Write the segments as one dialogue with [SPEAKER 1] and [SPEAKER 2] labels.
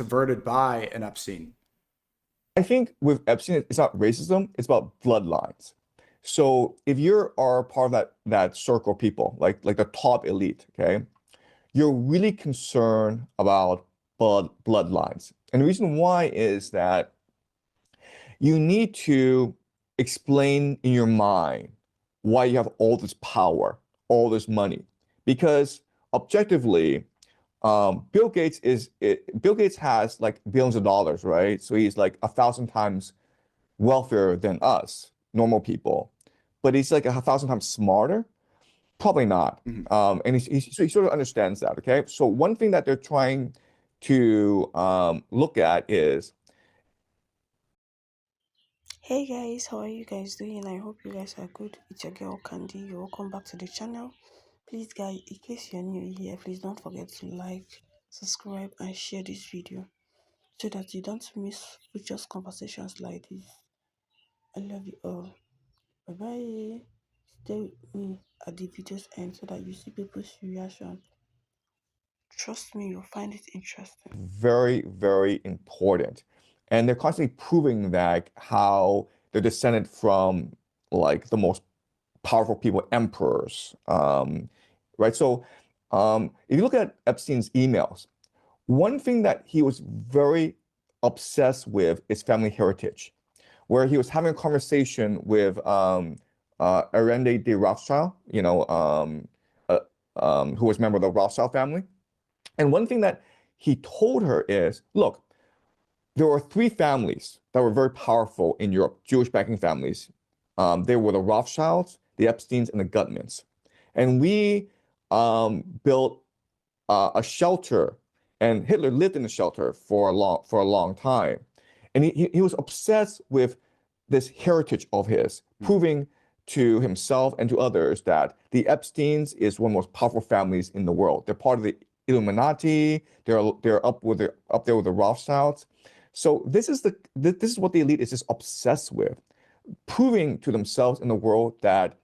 [SPEAKER 1] subverted by an Epstein.
[SPEAKER 2] I think with Epstein, it's not racism, it's about bloodlines. So if you are part of that circle of people, like the top elite, okay, you're really concerned about bloodlines. And the reason why is that you need to explain in your mind why you have all this power, all this money. Because objectively, Bill Gates has like billions of dollars, right? So he's like 1,000 times wealthier than us, normal people. But he's like 1,000 times smarter? Probably not.
[SPEAKER 1] Mhm.
[SPEAKER 2] And so he sort of understands that, okay? So one thing that they're trying to look at is
[SPEAKER 3] Hey guys, how are you guys doing? I hope you guys are good. It's your girl Candy. You're welcome back to the channel. Please, guys, in case you're new here, please don't forget to like, subscribe, and share this video so that you don't miss future conversations like this. I love you all. Bye bye. Stay with me at the video's end so that you see people's reaction. Trust me, you'll find it interesting.
[SPEAKER 2] very, very important. And they're constantly proving that how they're descended from like the most powerful people, emperors, right? So if you look at Epstein's emails, one thing that he was very obsessed with is family heritage, where he was having a conversation with Arende de Rothschild, uh, who was a member of the Rothschild family. And one thing that he told her is, look, there were three families that were very powerful in Europe, Jewish banking families. They were the Rothschilds, the Epsteins, and the Gutmans. And we built a shelter, and Hitler lived in the shelter for a long time. And he was obsessed with this heritage of his, proving to himself and to others that the Epsteins is one of the most powerful families in the world. They're part of the Illuminati. They're up there with the Rothschilds. So this is what the elite is just obsessed with, proving to themselves in the world that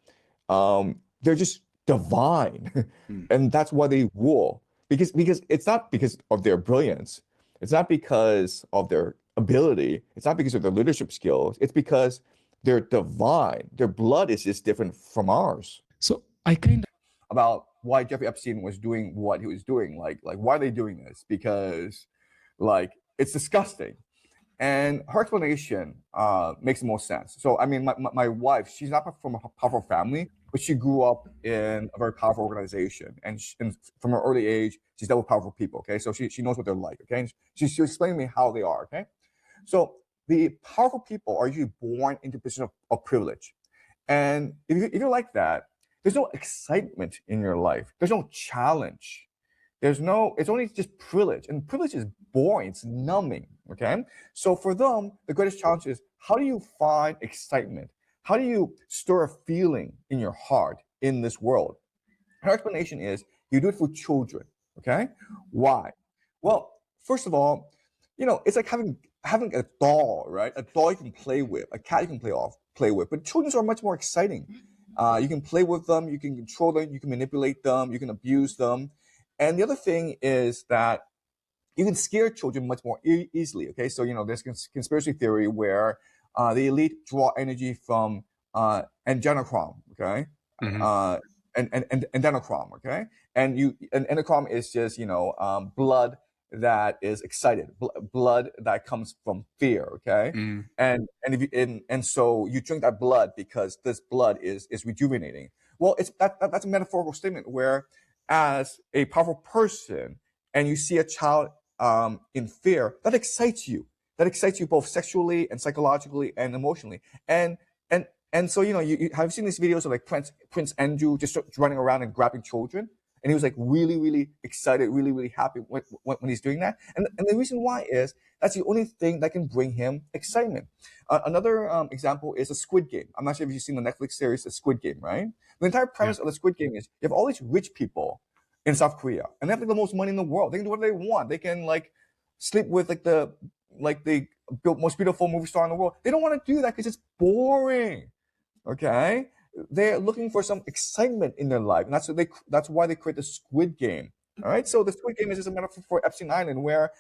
[SPEAKER 2] they're just divine,
[SPEAKER 1] Mm.
[SPEAKER 2] and that's why they rule. Because it's not because of their brilliance, it's not because of their ability, it's not because of their leadership skills. It's because they're divine. Their blood is just different from ours.
[SPEAKER 4] So I kind of
[SPEAKER 2] About why Jeffrey Epstein was doing what he was doing. Like why are they doing this? Because like it's disgusting. And her explanation makes the most sense. So, I mean, my wife, she's not from a powerful family, but she grew up in a very powerful organization. And from her early age, she's dealt with powerful people, okay? So she knows what they're like, okay? And she explained to me how they are, okay? So the powerful people are usually born into a position of privilege. And if you're like that, there's no excitement in your life. There's no challenge. It's only just privilege. And privilege is boring, it's numbing. Okay. So for them, the greatest challenge is how do you find excitement? How do you stir a feeling in your heart in this world? Her explanation is you do it for children. Okay. Why? Well, first of all, it's like having a doll, right? A doll you can play with, a cat you can play with, but children are much more exciting. You can play with them, you can control them, you can manipulate them, you can abuse them. And the other thing is that you can scare children much more easily. Okay, so there's conspiracy theory where the elite draw energy from adrenochrome. Okay,
[SPEAKER 4] Mhm.
[SPEAKER 2] and adrenochrome. Okay, and adrenochrome is just blood that is excited, blood that comes from fear. Okay,
[SPEAKER 4] Mm.
[SPEAKER 2] and so you drink that blood because this blood is rejuvenating. Well, that's a metaphorical statement where, as a powerful person, and you see a child in fear, that excites you. That excites you both sexually and psychologically and emotionally. And so you have seen these videos of like Prince Andrew just running around and grabbing children, and he was like really really excited, really really happy when he's doing that. And the reason why is that's the only thing that can bring him excitement. Another example is a Squid Game. I'm not sure if you've seen the Netflix series, The Squid Game, right? The entire
[SPEAKER 4] Yeah.
[SPEAKER 2] premise of the Squid Game is you have all these rich people in South Korea, and they have like, the most money in the world. They can do whatever they want. They can like sleep with the most beautiful movie star in the world. They don't want to do that because it's boring. Okay, they're looking for some excitement in their life, and that's why they create the Squid Game. All right, so the Squid Game is just a metaphor for Epstein Island, where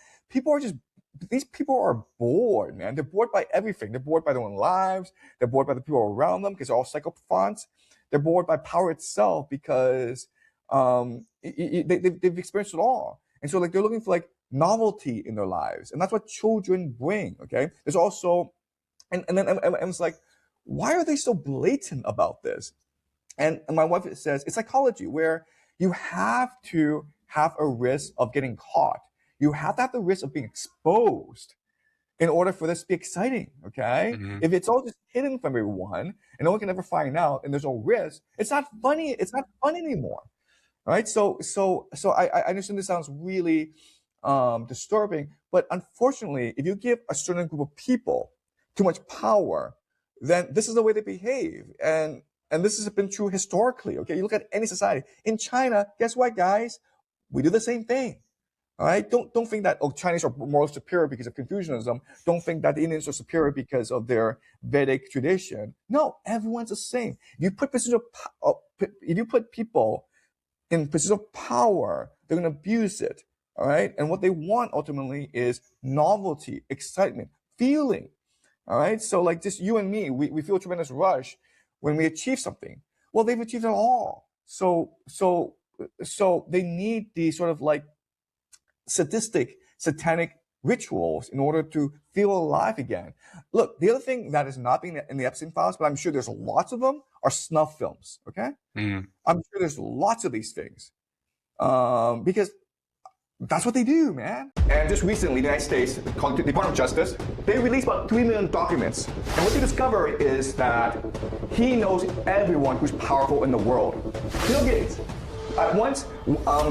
[SPEAKER 2] these people are bored, man. They're bored by everything. They're bored by their own lives. They're bored by the people around them because they're all psychopaths. They're bored by power itself because they've experienced it all, and so like they're looking for like novelty in their lives, and that's what children bring. Okay, there's also, and it's like, why are they so blatant about this? And my wife says it's psychology, where you have to have a risk of getting caught. You have to have the risk of being exposed in order for this to be exciting, okay?
[SPEAKER 4] Mhm.
[SPEAKER 2] If it's all just hidden from everyone and no one can ever find out and there's no risk, it's not funny. It's not fun anymore, right? So I understand this sounds really disturbing, but unfortunately, if you give a certain group of people too much power, then this is the way they behave. And this has been true historically, okay? You look at any society. In China, guess what, guys? We do the same thing. All right, don't think that Chinese are more superior because of Confucianism. Don't think that the Indians are superior because of their Vedic tradition. No, everyone's the same. If you put people in positions of power, they're going to abuse it. All right, and what they want ultimately is novelty, excitement, feeling. All right, so like just you and me, we feel a tremendous rush when we achieve something. Well, they've achieved it all. So they need these sort of like sadistic, satanic rituals in order to feel alive again. Look, the other thing that is not being in the Epstein files, but I'm sure there's lots of them, are snuff films, okay?
[SPEAKER 4] Mm.
[SPEAKER 2] I'm sure there's lots of these things because that's what they do, man. And just recently, the United States, called the Department of Justice, they released about 3 million documents. And what they discover is that he knows everyone who's powerful in the world. Bill Gates. Once,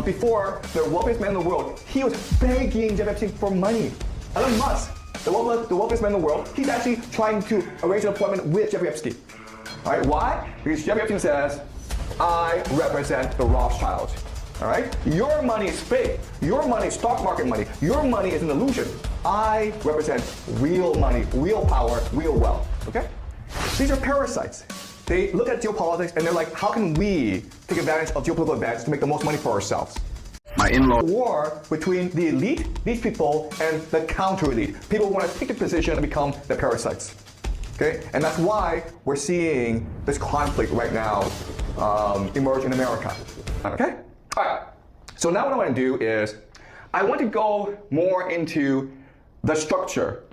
[SPEAKER 2] before the wealthiest man in the world, he was begging Jeff Epstein for money. Elon Musk, the wealthiest man in the world, he's actually trying to arrange an appointment with Jeffrey Epstein. All right, why? Because Jeffrey Epstein says, I represent the Rothschilds. All right, your money is fake. Your money is stock market money. Your money is an illusion. I represent real money, real power, real wealth. Okay? These are parasites. They look at geopolitics and they're like, how can we take advantage of geopolitical advantage to make the most money for ourselves?
[SPEAKER 4] My in-law.
[SPEAKER 2] War between the elite, these people, and the counter-elite. People want to take the position and become the parasites. Okay? And that's why we're seeing this conflict right now emerge in America. Okay? All right. So now what I want to do is I want to go more into the structure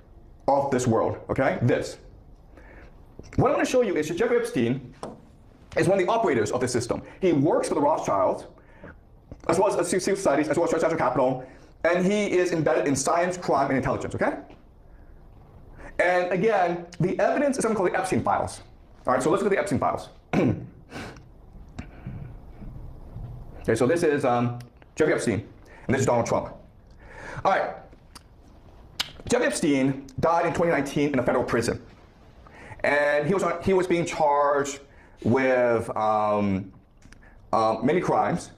[SPEAKER 2] of this world. Okay? This. What I want to show you is that Jeffrey Epstein is one of the operators of the system. He works for the Rothschilds, as well as secret societies, as well as transnational capital, and he is embedded in science, crime, and intelligence, okay? And again, the evidence is something called the Epstein files. All right, so let's look at the Epstein files. Okay, so this is Jeffrey Epstein, and this is Donald Trump. All right, Jeffrey Epstein died in 2019 in a federal prison. And he was being charged with many crimes,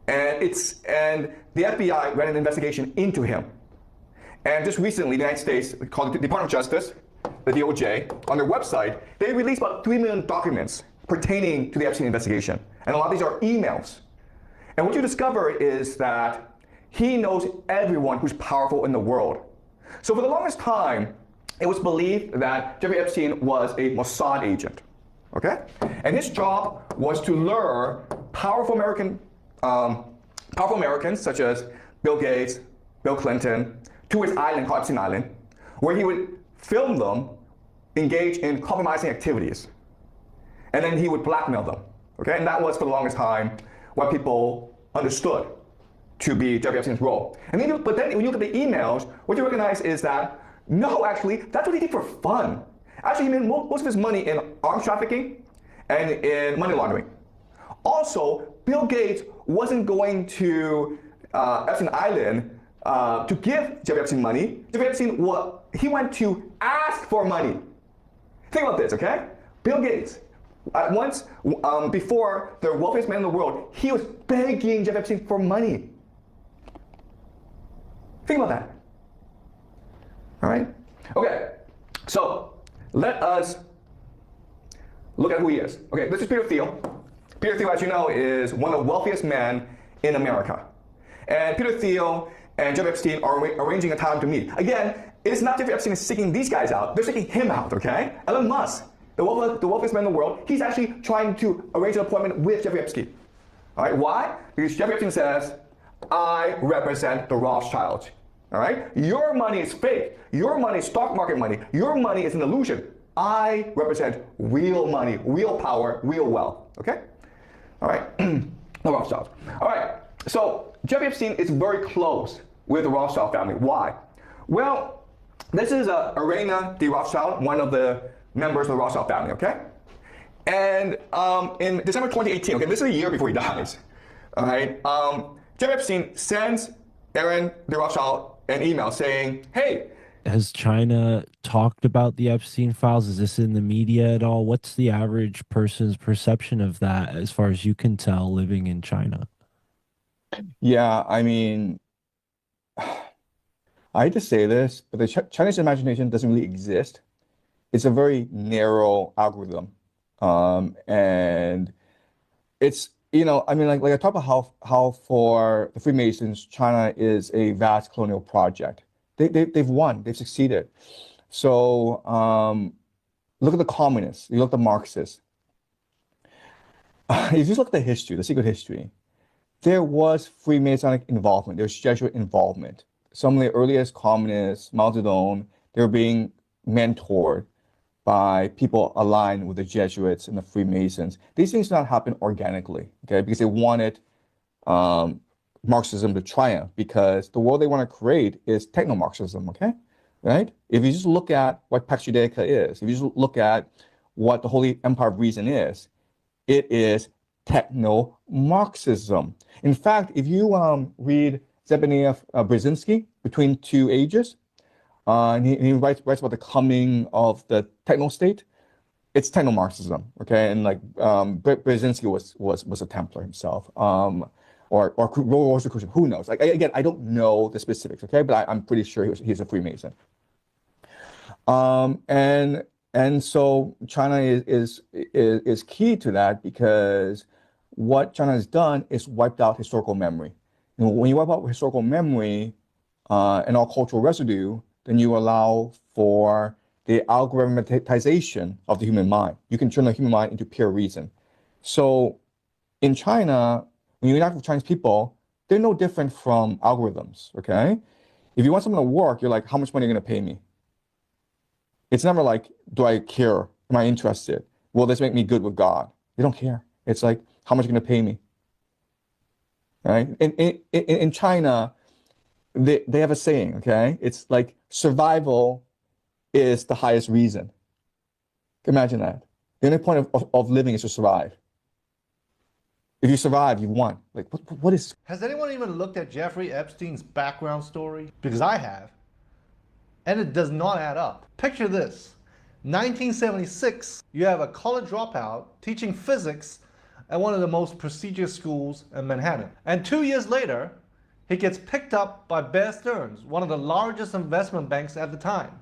[SPEAKER 2] and the FBI ran an investigation into him. And just recently, the United States, called the Department of Justice, the DOJ, on their website, they released about 3 million documents pertaining to the Epstein investigation, and a lot of these are emails. And what you discover is that he knows everyone who's powerful in the world. So for the longest time, it was believed that Jeffrey Epstein was a Mossad agent, okay? And his job was to lure powerful Americans such as Bill Gates, Bill Clinton, to his island called Epstein Island, where he would film them engage in compromising activities. And then he would blackmail them, okay? And that was for the longest time what people understood to be Jeffrey Epstein's role. But then when you look at the emails, what you recognize is that no, actually, that's what he did for fun. Actually, he made most of his money in arms trafficking and in money laundering. Also, Bill Gates wasn't going to Epstein Island to give Jeffrey Epstein money. Jeffrey Epstein, he went to ask for money. Think about this, okay? Bill Gates, once before the wealthiest man in the world, he was begging Jeffrey Epstein for money. Think about that. All right? Okay, so let us look at who he is. Okay, this is Peter Thiel. Peter Thiel, as you know, is one of the wealthiest men in America. And Peter Thiel and Jeffrey Epstein are arranging a time to meet. Again, it's not Jeffrey Epstein seeking these guys out, they're seeking him out, okay? Elon Musk, the wealthiest man in the world, he's actually trying to arrange an appointment with Jeffrey Epstein. All right, why? Because Jeffrey Epstein says, I represent the Rothschilds. All right, your money is fake. Your money is stock market money. Your money is an illusion. I represent real money, real power, real wealth. Okay? All right, the Rothschilds. All right, so Jeffrey Epstein is very close with the Rothschild family. Why? Well, this is Irena de Rothschild, one of the members of the Rothschild family, okay? And in December 2018, okay, this is a year before he dies, all right? Jeffrey Epstein sends Aaron de Rothschild an email saying, hey.
[SPEAKER 4] Has China talked about the Epstein files? Is this in the media at all? What's the average person's perception of that, as far as you can tell, living in China?
[SPEAKER 2] Yeah, I mean, I hate to say this, but the Chinese imagination doesn't really exist. It's a very narrow algorithm. And it's, you know, I mean, like I talk about how for the Freemasons, China is a vast colonial project. They've won, they've succeeded. So look at the communists, you look at the Marxists. If you look at the history, the secret history, there was Freemasonic involvement, there was Jesuit involvement. Some of the earliest communists, Mao Zedong, they were being mentored by people aligned with the Jesuits and the Freemasons. These things do not happen organically, okay? Because they wanted Marxism to triumph, because the world they want to create is techno-Marxism, okay? Right? If you just look at what Pax Judaica is, if you just look at what the Holy Empire of Reason is, it is techno-Marxism. In fact, if you read Zbigniew Brzezinski, Between Two Ages, and he writes about the coming of the techno state. It's techno-Marxism, okay? And like Brzezinski was a Templar himself, or Rosicrucian, who knows? Like again, I don't know the specifics, okay? But I'm pretty sure he's a Freemason. And so China is key to that, because what China has done is wiped out historical memory. You know, when you wipe out historical memory and all cultural residue, then you allow for the algorithmization of the human mind. You can turn the human mind into pure reason. So in China, when you interact with Chinese people, they're no different from algorithms, okay? If you want someone to work, you're like, how much money are you gonna pay me? It's never like, do I care? Am I interested? Will this make me good with God? They don't care. It's like, how much are you gonna pay me? Right? In China, they have a saying, okay? It's like, survival is the highest reason. Imagine that. The only point of living is to survive. If you survive, you won. Like, what is?
[SPEAKER 5] Has anyone even looked at Jeffrey Epstein's background story? Because I have. And it does not add up. Picture this. 1976, you have a college dropout teaching physics at one of the most prestigious schools in Manhattan. And 2 years later, he gets picked up by Bear Stearns, one of the largest investment banks at the time.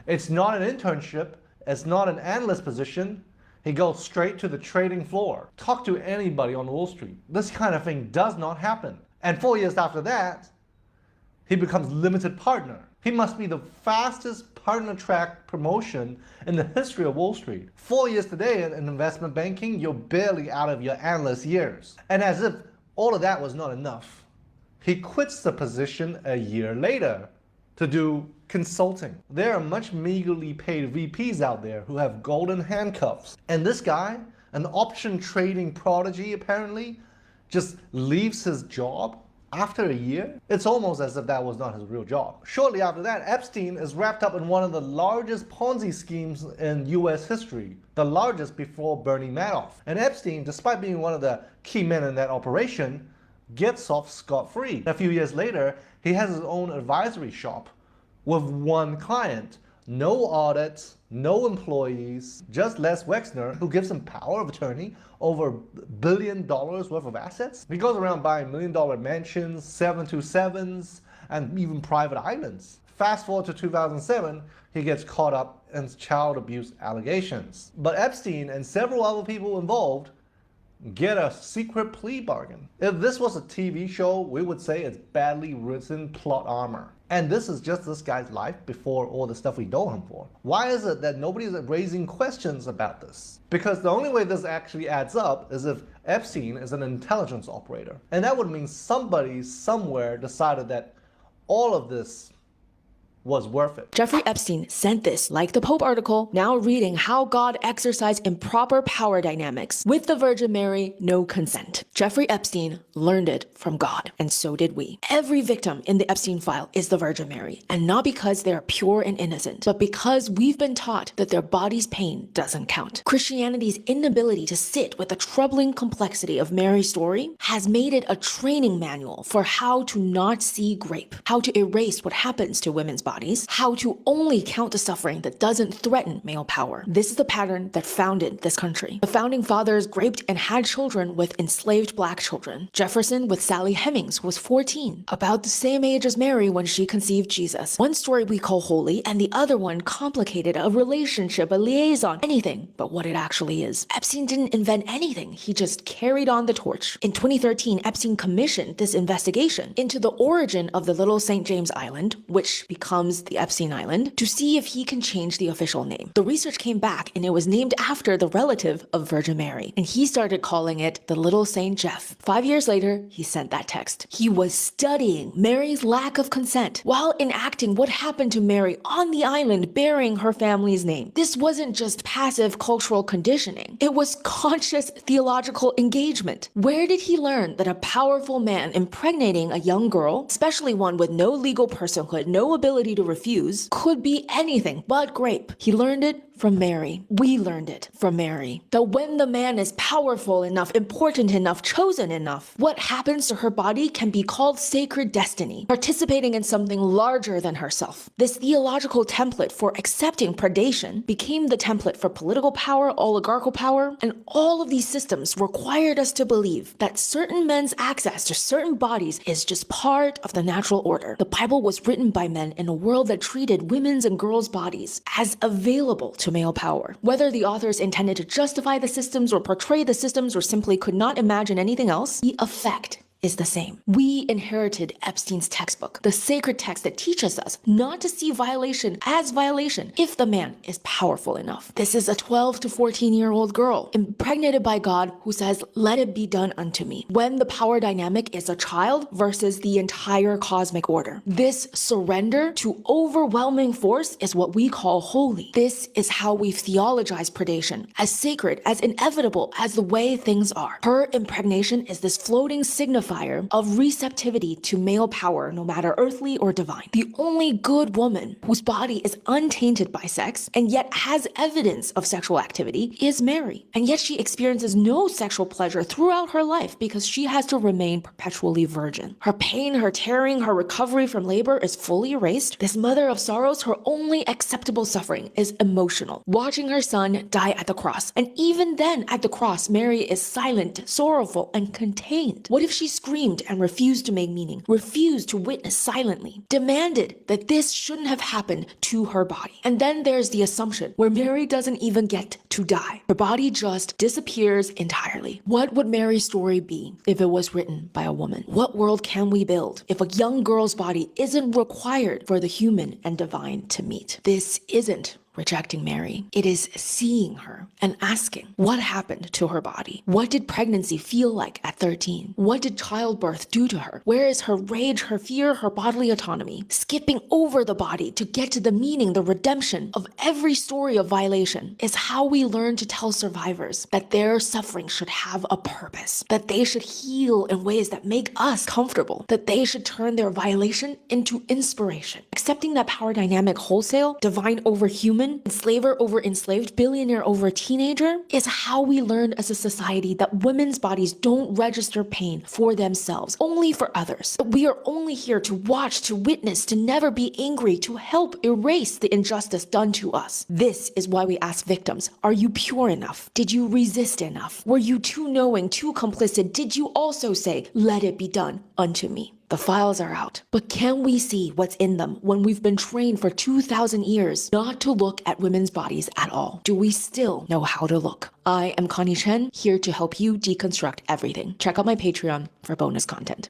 [SPEAKER 5] It's not an internship, it's not an analyst position. He goes straight to the trading floor. Talk to anybody on Wall Street. This kind of thing does not happen. And 4 years after that, he becomes limited partner. He must be the fastest partner track promotion in the history of Wall Street. 4 years today in investment banking, you're barely out of your analyst years. And as if all of that was not enough, he quits the position a year later to do consulting. There are much meagerly paid VPs out there who have golden handcuffs. And this guy, an option trading prodigy apparently, just leaves his job after a year. It's almost as if that was not his real job. Shortly after that, Epstein is wrapped up in one of the largest Ponzi schemes in US history, the largest before Bernie Madoff. And Epstein, despite being one of the key men in that operation, gets off scot-free. A few years later, he has his own advisory shop with one client. No audits, no employees, just Les Wexner, who gives him power of attorney over $1 billion worth of assets. He goes around buying $1 million mansions, 727s, and even private islands. Fast forward to 2007, he gets caught up in child abuse allegations. But Epstein and several other people involved get a secret plea bargain. If this was a TV show, we would say it's badly written plot armor. And this is just this guy's life before all the stuff we know him for. Why is it that nobody's raising questions about this? Because the only way this actually adds up is if Epstein is an intelligence operator. And that would mean somebody somewhere decided that all of this was worth it.
[SPEAKER 6] Jeffrey Epstein sent this, like the Pope article, now reading how God exercised improper power dynamics with the Virgin Mary, no consent. Jeffrey Epstein learned it from God, and so did we. Every victim in the Epstein file is the Virgin Mary, and not because they are pure and innocent, but because we've been taught that their body's pain doesn't count. Christianity's inability to sit with the troubling complexity of Mary's story has made it a training manual for how to not see grape, how to erase what happens to women's bodies, how to only count the suffering that doesn't threaten male power. This is the pattern that founded this country. The founding fathers raped and had children with enslaved black children. Jefferson with Sally Hemings was 14, about the same age as Mary when she conceived Jesus. One story we call holy, and the other one complicated, a relationship, a liaison, anything but what it actually is. Epstein didn't invent anything, he just carried on the torch. In 2013, Epstein commissioned this investigation into the origin of the Little St. James Island, which becomes the Epstein Island, to see if he can change the official name. The research came back and it was named after the relative of Virgin Mary, and he started calling it the Little St. Jeff. 5 years later, he sent that text. He was studying Mary's lack of consent while enacting what happened to Mary on the island bearing her family's name. This wasn't just passive cultural conditioning, it was conscious theological engagement. Where did he learn that a powerful man impregnating a young girl, especially one with no legal personhood, no ability to refuse, could be anything but grape? He learned it from Mary. We learned it from Mary. That when the man is powerful enough, important enough, chosen enough, what happens to her body can be called sacred destiny, participating in something larger than herself. This theological template for accepting predation became the template for political power, oligarchical power, and all of these systems required us to believe that certain men's access to certain bodies is just part of the natural order. The Bible was written by men in a world that treated women's and girls' bodies as available to male power. Whether the authors intended to justify the systems or portray the systems or simply could not imagine anything else, the effect is the same. We inherited Epstein's textbook, the sacred text that teaches us not to see violation as violation if the man is powerful enough. This is a 12 to 14-year-old girl impregnated by God who says, "Let it be done unto me," when the power dynamic is a child versus the entire cosmic order. This surrender to overwhelming force is what we call holy. This is how we've theologized predation as sacred, as inevitable as the way things are. Her impregnation is this floating signifier of receptivity to male power, no matter earthly or divine. The only good woman whose body is untainted by sex and yet has evidence of sexual activity is Mary. And yet she experiences no sexual pleasure throughout her life because she has to remain perpetually virgin. Her pain, her tearing, her recovery from labor is fully erased. This mother of sorrows, her only acceptable suffering is emotional, watching her son die at the cross. And even then, at the cross, Mary is silent, sorrowful, and contained. What if she screamed and refused to make meaning, refused to witness silently, demanded that this shouldn't have happened to her body? And then there's the assumption where Mary doesn't even get to die. Her body just disappears entirely. What would Mary's story be if it was written by a woman? What world can we build if a young girl's body isn't required for the human and divine to meet? This isn't rejecting Mary. It is seeing her and asking, what happened to her body? What did pregnancy feel like at 13? What did childbirth do to her? Where is her rage, her fear, her bodily autonomy? Skipping over the body to get to the meaning, the redemption of every story of violation is how we learn to tell survivors that their suffering should have a purpose, that they should heal in ways that make us comfortable, that they should turn their violation into inspiration. Accepting that power dynamic wholesale, divine over human, enslaver over enslaved, billionaire over teenager, is how we learn as a society that women's bodies don't register pain for themselves, only for others. That we are only here to watch, to witness, to never be angry, to help erase the injustice done to us. This is why we ask victims, are you pure enough? Did you resist enough? Were you too knowing, too complicit? Did you also say, "Let it be done unto me"? The files are out. But can we see what's in them when we've been trained for 2,000 years not to look at women's bodies at all? Do we still know how to look? I am Connie Chen, here to help you deconstruct everything. Check out my Patreon for bonus content.